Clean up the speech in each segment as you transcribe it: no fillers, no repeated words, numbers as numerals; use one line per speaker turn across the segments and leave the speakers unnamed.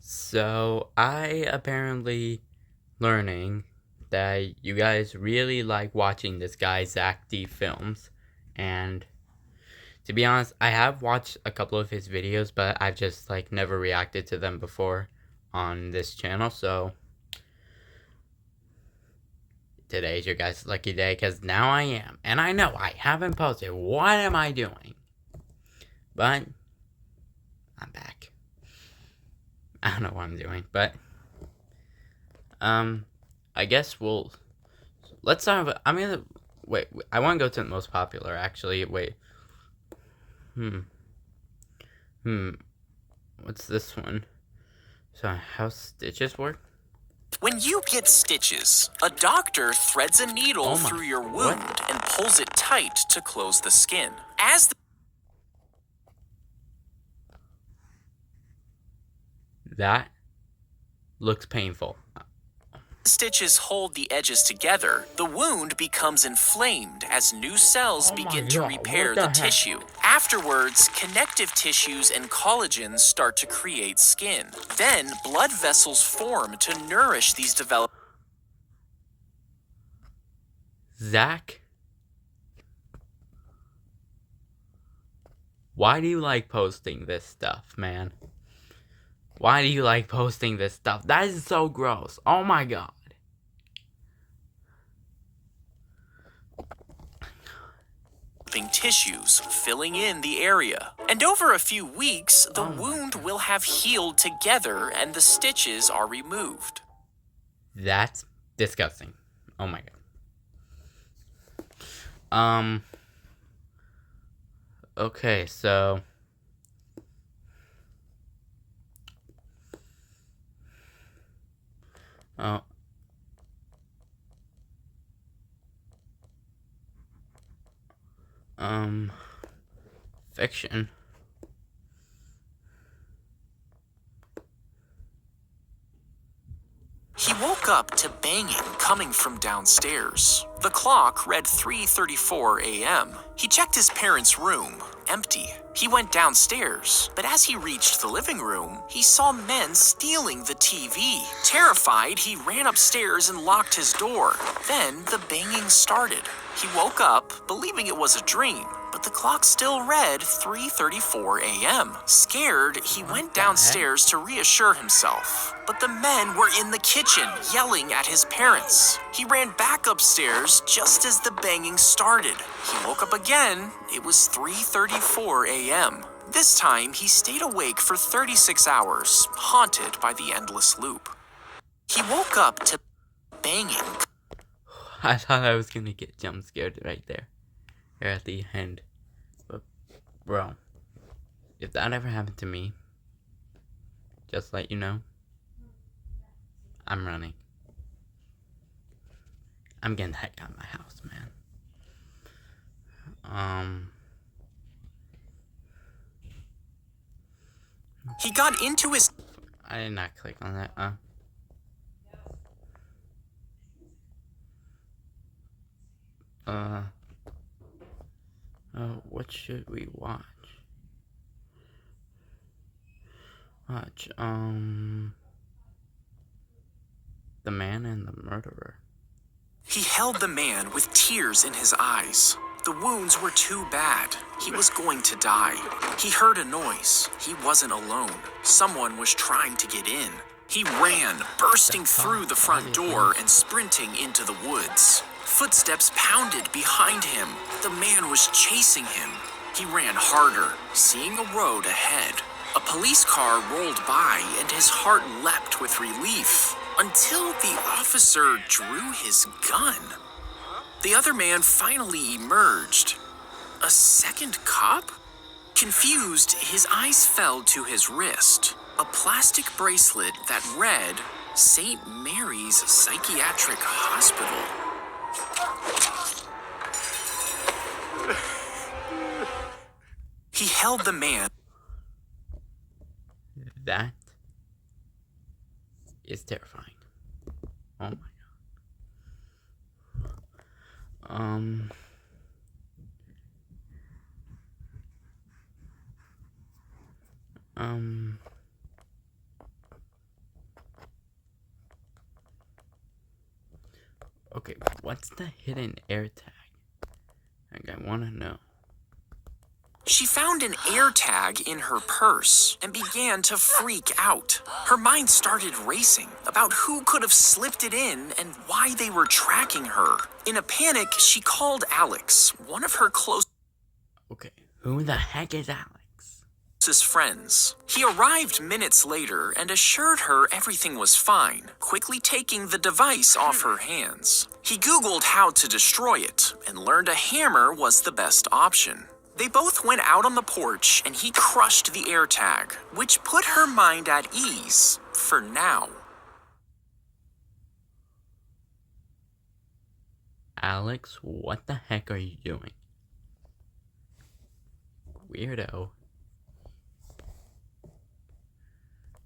So, I apparently learning that you guys really like watching this guy, Zack D Films. And to be honest, I have watched a couple of his videos, but I've just never reacted to them before on this channel. So, today's your guys' lucky day because now I am. And I know I haven't posted. What am I doing? But I'm back. I don't know what I'm doing, but I guess let's start with, I'm gonna wait. I want to go to the most popular. Actually, wait. Hmm. Hmm. What's this one? So how stitches work?
When you get stitches, a doctor threads a needle through your wound and pulls it tight to close the skin. As the
That looks painful.
stitches hold the edges together, the wound becomes inflamed as new cells begin to repair the tissue. Afterwards, connective tissues and collagens start to create skin. Then, blood vessels form to nourish these developed.
Zach, why do you like posting this stuff, man? Why do you like posting this stuff? That is so gross. Oh my god.
Tissues filling in the area. And over a few weeks, the wound will have healed together and the stitches are removed.
That's disgusting. Oh my god. Okay, so oh fiction.
He woke up to banging coming from downstairs. The clock read 3:34 a.m. He checked his parents' room, empty. He went downstairs, but as he reached the living room, he saw men stealing the TV. Terrified, he ran upstairs and locked his door. Then the banging started. He woke up, believing it was a dream, but the clock still read 3:34 a.m. Scared, he went downstairs to reassure himself. But the men were in the kitchen, yelling at his parents. He ran back upstairs just as the banging started. He woke up again. It was 3:34 a.m. This time, he stayed awake for 36 hours, haunted by the endless loop. He woke up to banging.
I thought I was gonna get jump scared right there at the end. But, bro, if that ever happened to me, just let you know, I'm running. I'm getting the heck out of my house, man.
He got into his...
I did not click on that. What should we watch? The Man and the Murderer.
He held the man with tears in his eyes. The wounds were too bad. He was going to die. He heard a noise. He wasn't alone. Someone was trying to get in. He ran, bursting through the front door and sprinting into the woods. Footsteps pounded behind him. The man was chasing him. He ran harder, seeing a road ahead. A police car rolled by and his heart leapt with relief until the officer drew his gun. The other man finally emerged. A second cop? Confused, his eyes fell to his wrist. A plastic bracelet that read St. Mary's Psychiatric Hospital. He held the man.
That is terrifying. Oh my god. Okay, what's the hidden air tag? Like, I want to know.
She found an air tag in her purse and began to freak out. Her mind started racing about who could have slipped it in and why they were tracking her. In a panic, she called Alex, one of her closest
Okay, who the heck is Alex?
friends. He arrived minutes later and assured her everything was fine, quickly taking the device off her hands. He Googled how to destroy it and learned a hammer was the best option. They both went out on the porch and he crushed the air tag, which put her mind at ease for now.
Alex, what the heck are you doing? Weirdo.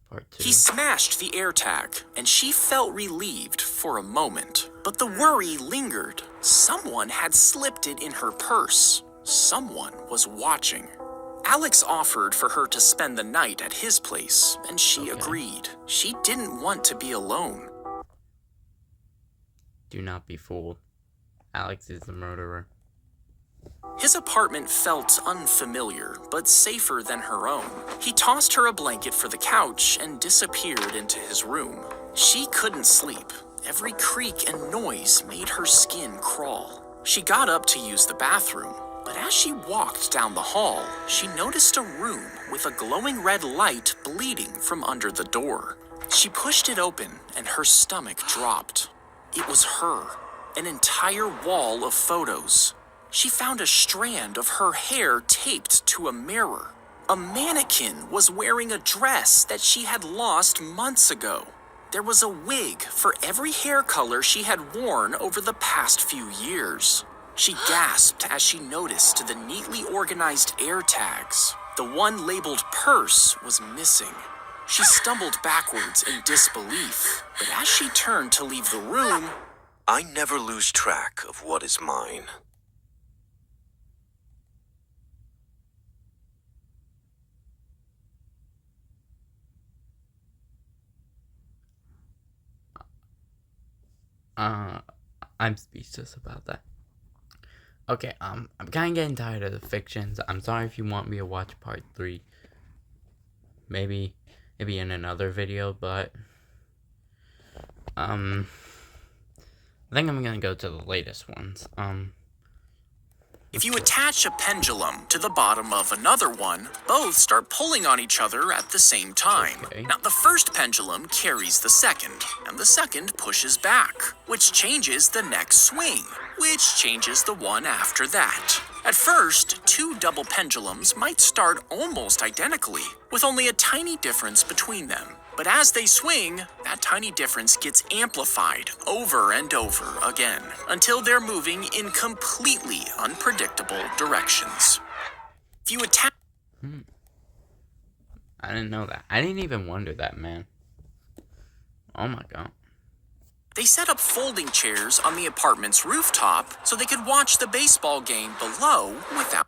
Part 2.
He smashed the air tag, and she felt relieved for a moment. But the worry lingered. Someone had slipped it in her purse. Someone was watching. Alex offered for her to spend the night at his place, and she agreed. She didn't want to be alone.
Do not be fooled. Alex is the murderer.
His apartment felt unfamiliar, but safer than her own. He tossed her a blanket for the couch and disappeared into his room. She couldn't sleep. Every creak and noise made her skin crawl. She got up to use the bathroom, but as she walked down the hall, she noticed a room with a glowing red light bleeding from under the door. She pushed it open and her stomach dropped. It was her, an entire wall of photos. She found a strand of her hair taped to a mirror. A mannequin was wearing a dress that she had lost months ago. There was a wig for every hair color she had worn over the past few years. She gasped as she noticed the neatly organized air tags. The one labeled purse was missing. She stumbled backwards in disbelief, but as she turned to leave the room,
I never lose track of what is mine.
I'm speechless about that. Okay, I'm kind of getting tired of the fictions. I'm sorry if you want me to watch part 3. Maybe in another video, but I think I'm gonna go to the latest ones.
if you attach a pendulum to the bottom of another one, both start pulling on each other at the same time.
Okay.
Now, the first pendulum carries the second, and the second pushes back, which changes the next swing, which changes the one after that. At first, two double pendulums might start almost identically, with only a tiny difference between them. But as they swing, that tiny difference gets amplified over and over again, until they're moving in completely unpredictable directions. If you attach
I didn't know that. I didn't even wonder that, man. Oh my god.
They set up folding chairs on the apartment's rooftop so they could watch the baseball game below without.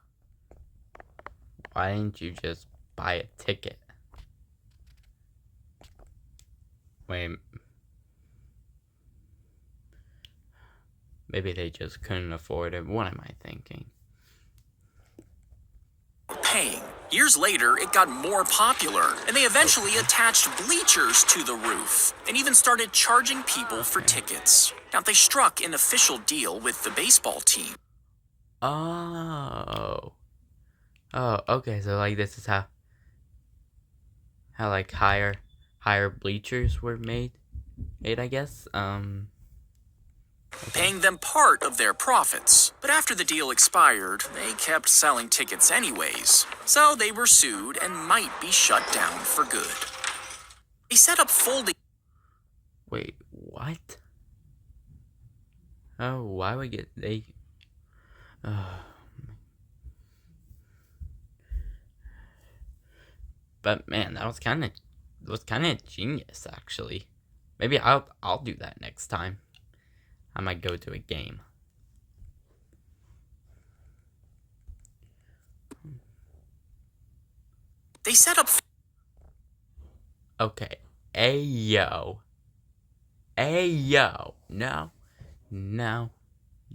Why didn't you just buy a ticket? Wait. Maybe they just couldn't afford it. What am I thinking?
Paying. Years later, it got more popular, and they eventually attached bleachers to the roof, and even started charging people for tickets. Now, they struck an official deal with the baseball team.
Oh. Oh, okay, so like this is how like higher bleachers were made, I guess.
Paying them part of their profits. But after the deal expired, they kept selling tickets anyways. So they were sued and might be shut down for good. They set up folding.
Wait, what? Oh, why would they? But man, that was kind of genius, actually. Maybe I'll do that next time. I might go to a game.
They set up.
Okay. Ayo. No. No.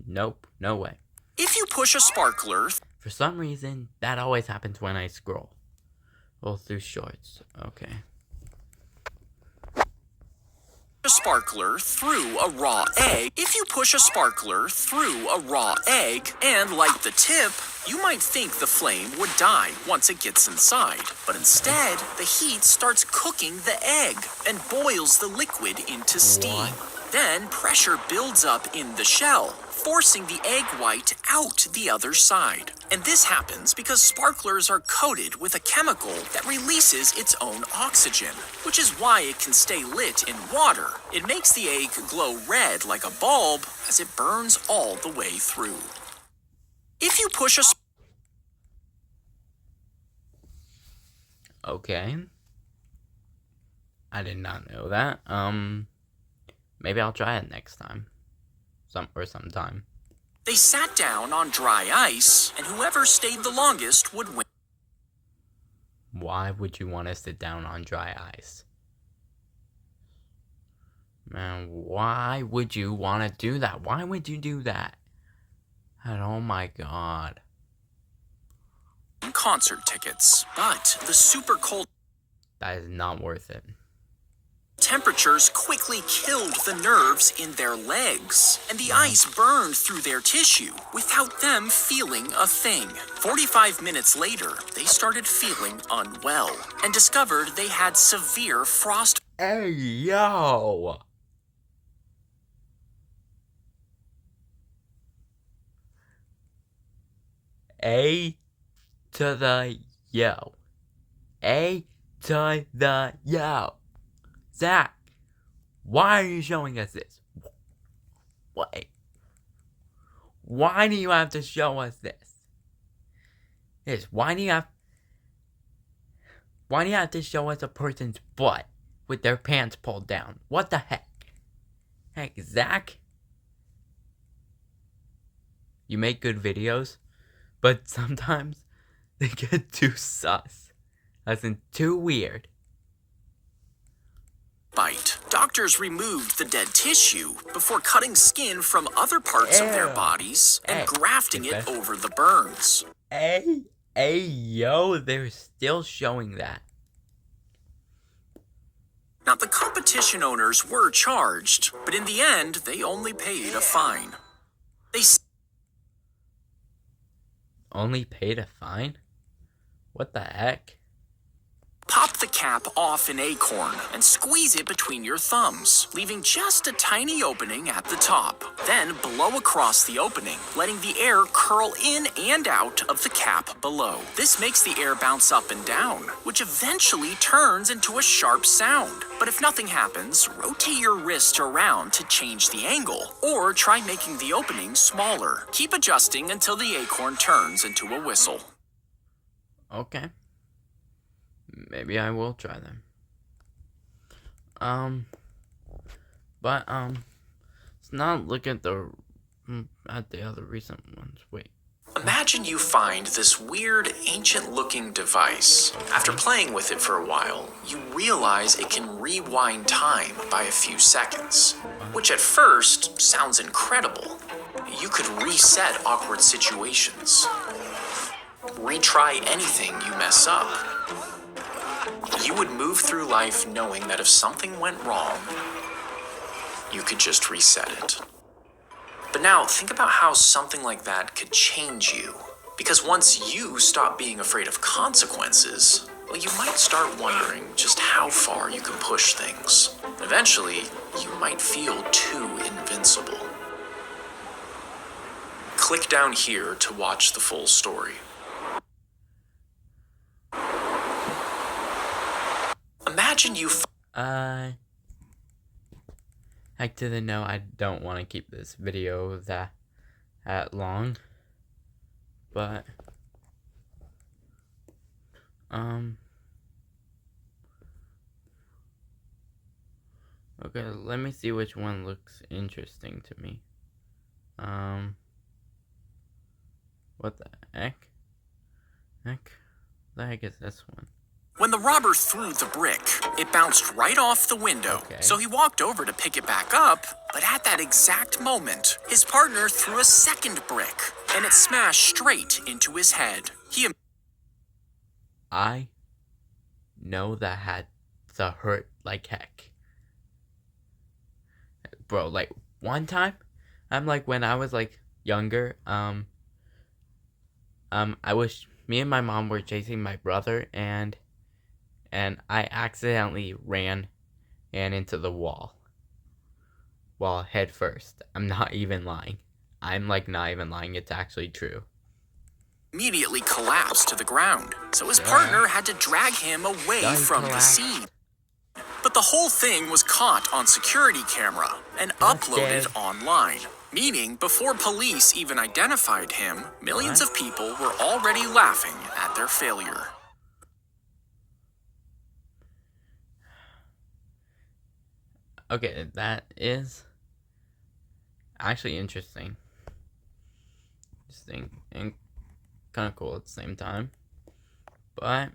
Nope. No way.
If you push a sparkler
For some reason, that always happens when I scroll through shorts. Okay.
through a raw egg, if you push a sparkler through a raw egg and light the tip, you might think the flame would die once it gets inside. But instead, the heat starts cooking the egg and boils the liquid into steam. Then pressure builds up in the shell, forcing the egg white out the other side. And this happens because sparklers are coated with a chemical that releases its own oxygen, which is why it can stay lit in water. It makes the egg glow red like a bulb as it burns all the way through. If you push a
Okay. I did not know that. Maybe I'll try it next time. Sometime.
They sat down on dry ice, and whoever stayed the longest would win.
Why would you want to sit down on dry ice? Man, why would you want to do that? Why would you do that? And oh my god.
Concert tickets, but the super cold
That is not worth it.
temperatures quickly killed the nerves in their legs, and the ice burned through their tissue without them feeling a thing. 45 minutes later, they started feeling unwell and discovered they had severe frost.
Hey, yo! A to the yo. A to the yo. Zack, why are you showing us this? Why? Why do you have to show us this? Why do you have to show us a person's butt with their pants pulled down? What the heck? Heck, Zack? You make good videos, but sometimes they get too sus. As in, too weird.
Bite. Doctors removed the dead tissue before cutting skin from other parts of their bodies and grafting it over the burns.
Hey, yo, they're still showing that.
Now, the competition owners were charged, but in the end, they only paid a fine. They
Only paid a fine? What the heck?
pop the cap off an acorn and squeeze it between your thumbs, leaving just a tiny opening at the top. Then blow across the opening, letting the air curl in and out of the cap below. This makes the air bounce up and down, which eventually turns into a sharp sound. But if nothing happens, rotate your wrist around to change the angle, or try making the opening smaller. Keep adjusting until the acorn turns into a whistle.
Okay. Maybe I will try them. Let's not look at the other recent ones. Wait.
Imagine you find this weird, ancient-looking device. After playing with it for a while, you realize it can rewind time by a few seconds, which at first sounds incredible. You could reset awkward situations, retry anything you mess up. You would move through life knowing that if something went wrong, you could just reset it. But now, think about how something like that could change you. Because once you stop being afraid of consequences, well, you might start wondering just how far you can push things. Eventually, you might feel too invincible. Click down here to watch the full story. Imagine you
Heck to the no, I don't want to keep this video that long. But okay, let me see which one looks interesting to me. What the heck? The heck is this one?
When the robber threw the brick, it bounced right off the window.
Okay.
So he walked over to pick it back up, but at that exact moment, his partner threw a second brick, and it smashed straight into his head.
I know that had to hurt like heck. Bro, like, one time, when I was, younger, me and my mom were chasing my brother, and I accidentally ran into the wall. Well, head first. I'm not even lying. I'm, not even lying. It's actually true.
Immediately collapsed to the ground, so his partner had to drag him away from the scene. But the whole thing was caught on security camera and uploaded online, meaning before police even identified him, millions of people were already laughing at their failure.
Okay, that is actually interesting. Interesting and kind of cool at the same time. But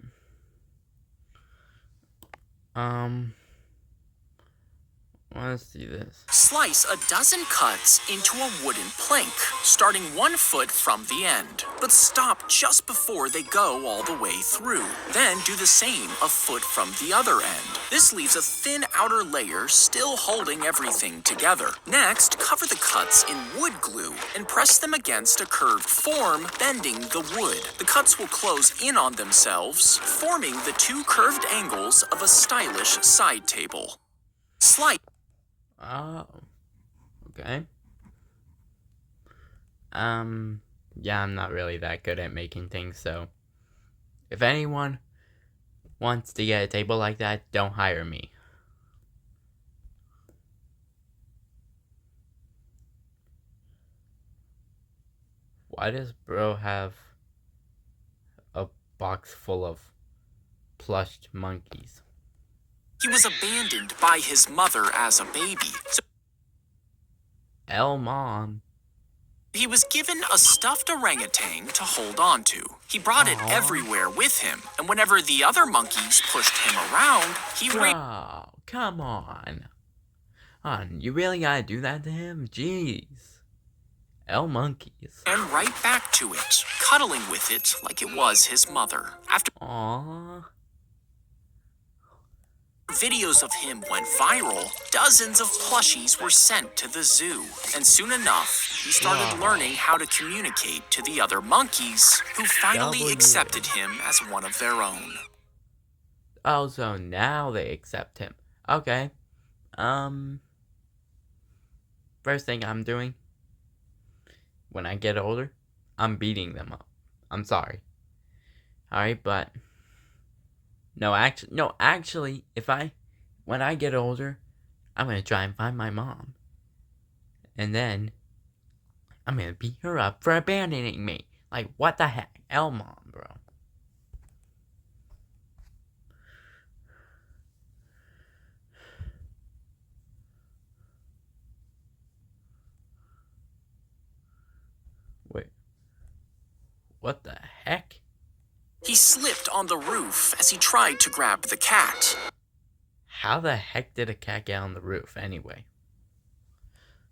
let's see this.
Slice a dozen cuts into a wooden plank, starting 1 foot from the end, but stop just before they go all the way through. Then do the same a foot from the other end. This leaves a thin outer layer still holding everything together. Next, cover the cuts in wood glue and press them against a curved form, bending the wood. The cuts will close in on themselves, forming the 2 curved angles of a stylish side table. Slice.
Oh, okay. Yeah, I'm not really that good at making things, so if anyone wants to get a table like that, don't hire me. Why does bro have a box full of plushed monkeys?
He was abandoned by his mother as a baby, so
Mom.
he was given a stuffed orangutan to hold on to. He brought it everywhere with him, and whenever the other monkeys pushed him around, he
Bro, come on. You really gotta do that to him? Jeez. Monkeys.
ran right back to it, cuddling with it like it was his mother. After
Aww.
videos of him went viral, dozens of plushies were sent to the zoo, and soon enough, he started learning how to communicate to the other monkeys, who finally accepted him as one of their own.
Oh, so now they accept him. Okay. First thing I'm doing, when I get older, I'm beating them up. I'm sorry. Alright, but No, actually, when I get older, I'm gonna try and find my mom. And then, I'm gonna beat her up for abandoning me. Like, what the heck? Mom, bro. Wait. What the heck?
He slipped on the roof as he tried to grab the cat.
How the heck did a cat get on the roof anyway?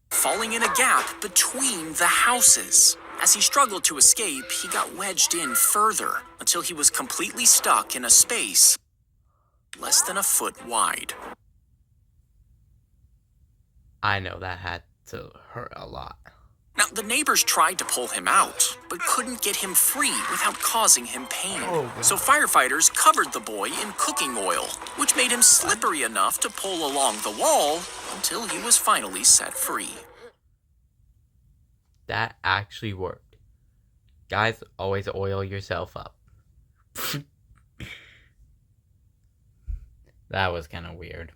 Falling in a gap between the houses. As he struggled to escape, he got wedged in further until he was completely stuck in a space less than a foot wide.
I know that had to hurt a lot.
Now, the neighbors tried to pull him out, but couldn't get him free without causing him pain. So firefighters covered the boy in cooking oil, which made him slippery enough to pull along the wall until he was finally set free.
That actually worked. Guys, always oil yourself up. That was kind of weird.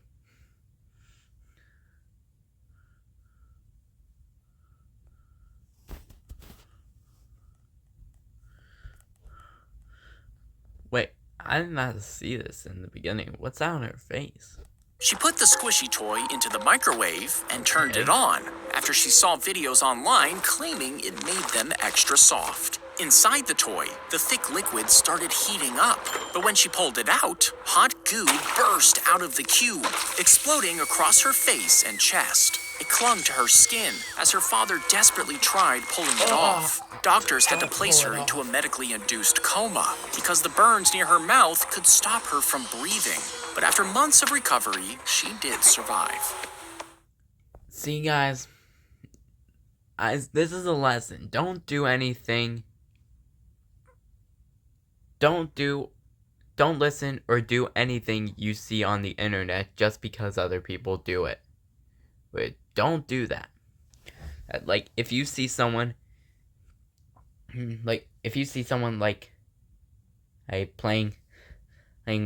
Wait, I did not see this in the beginning. What's that on her face?
She put the squishy toy into the microwave and turned it on after she saw videos online claiming it made them extra soft. Inside the toy, the thick liquid started heating up. But when she pulled it out, hot goo burst out of the cube, exploding across her face and chest. It clung to her skin as her father desperately tried pulling it off. Doctors had to place her into a medically induced coma because the burns near her mouth could stop her from breathing. But after months of recovery, she did survive.
See, guys, this is a lesson. Don't do anything. Don't listen or do anything you see on the internet just because other people do it. But don't do that. Like, if you see someone playing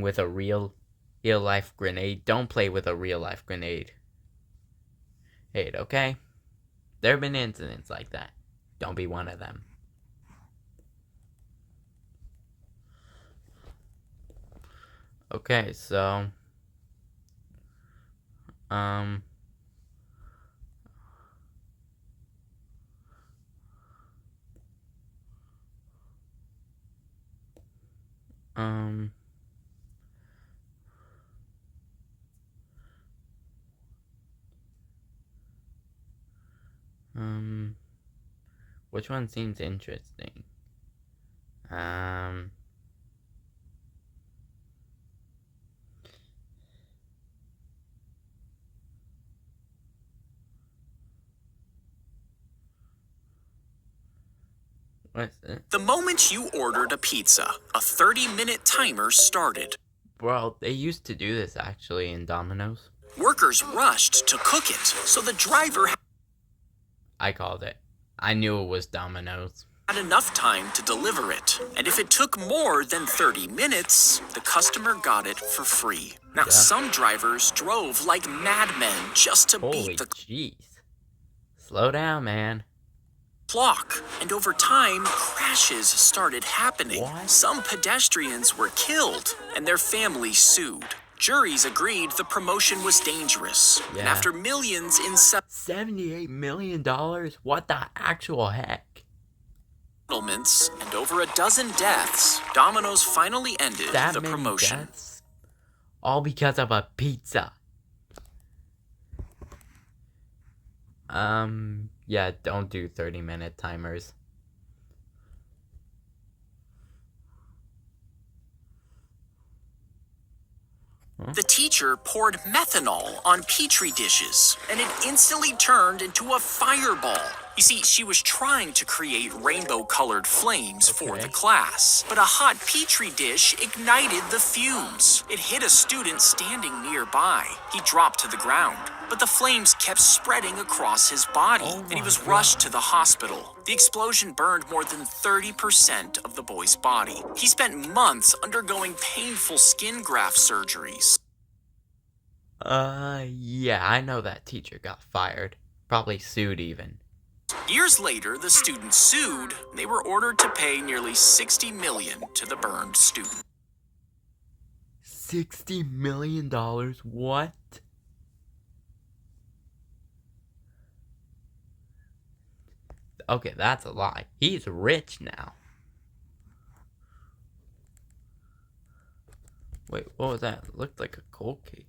with a real life grenade, don't play with a real life grenade. Okay? There have been incidents like that. Don't be one of them. Okay, so which one seems interesting? What's it?
The moment you ordered a pizza, a 30-minute timer started.
Bro, they used to do this actually in Domino's.
Workers rushed to cook it, so the driver
I called it. I knew it was Domino's.
had enough time to deliver it. And if it took more than 30 minutes, the customer got it for free. Now,
Yeah.
some drivers drove like madmen just to
Holy
beat the
jeez. Slow down, man.
clock. And over time, crashes started happening.
What?
Some pedestrians were killed, and their families sued. Juries agreed the promotion was dangerous. And
Yeah.
after millions in
$78 million? What the actual heck?
settlements and over a dozen deaths, Domino's finally ended
That
the
many
promotion.
deaths? All because of a pizza. Yeah, don't do 30-minute timers.
The teacher poured methanol on petri dishes, and it instantly turned into a fireball. You see, she was trying to create rainbow-colored flames for
Okay.
the class, but a hot petri dish ignited the fumes. It hit a student standing nearby. He dropped to the ground, but the flames kept spreading across his body,
Oh
and he
my
was
God.
rushed to the hospital. The explosion burned more than 30% of the boy's body. He spent months undergoing painful skin graft surgeries.
Yeah, I know that teacher got fired. Probably sued even.
Years later, the students sued. They were ordered to pay nearly $60 million to the burned student.
$60 million? What? Okay, that's a lie. He's rich now. Wait, what was that? It looked like a cold case.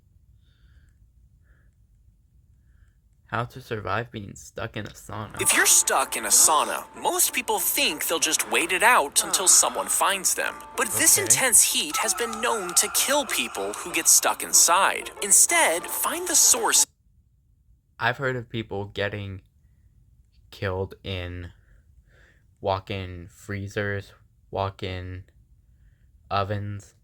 How to survive being stuck in a sauna.
If you're stuck in a sauna, most people think they'll just wait it out until someone finds them. But this
Okay.
intense heat has been known to kill people who get stuck inside. Instead, find the source.
I've heard of people getting killed in walk-in freezers, walk-in ovens,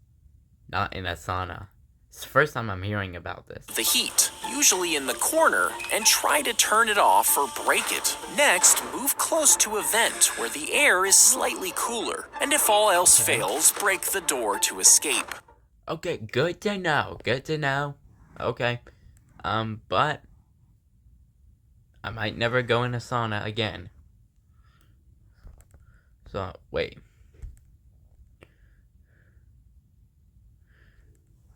not in a sauna. It's the first time I'm hearing about this.
The heat, usually in the corner, and try to turn it off or break it. Next, move close to a vent where the air is slightly cooler. And if all else fails, break the door to escape.
Okay, good to know. Good to know. Okay. But I might never go in a sauna again. So, wait.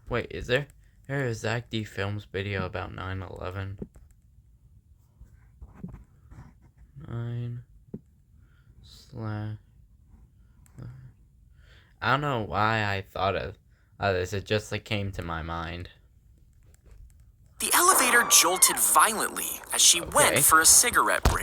Wait, is there a Zack D Films video about 9/11? 9/. I don't know why I thought of this. It just like came to my mind.
The elevator jolted violently as she
Okay.
went for a cigarette break.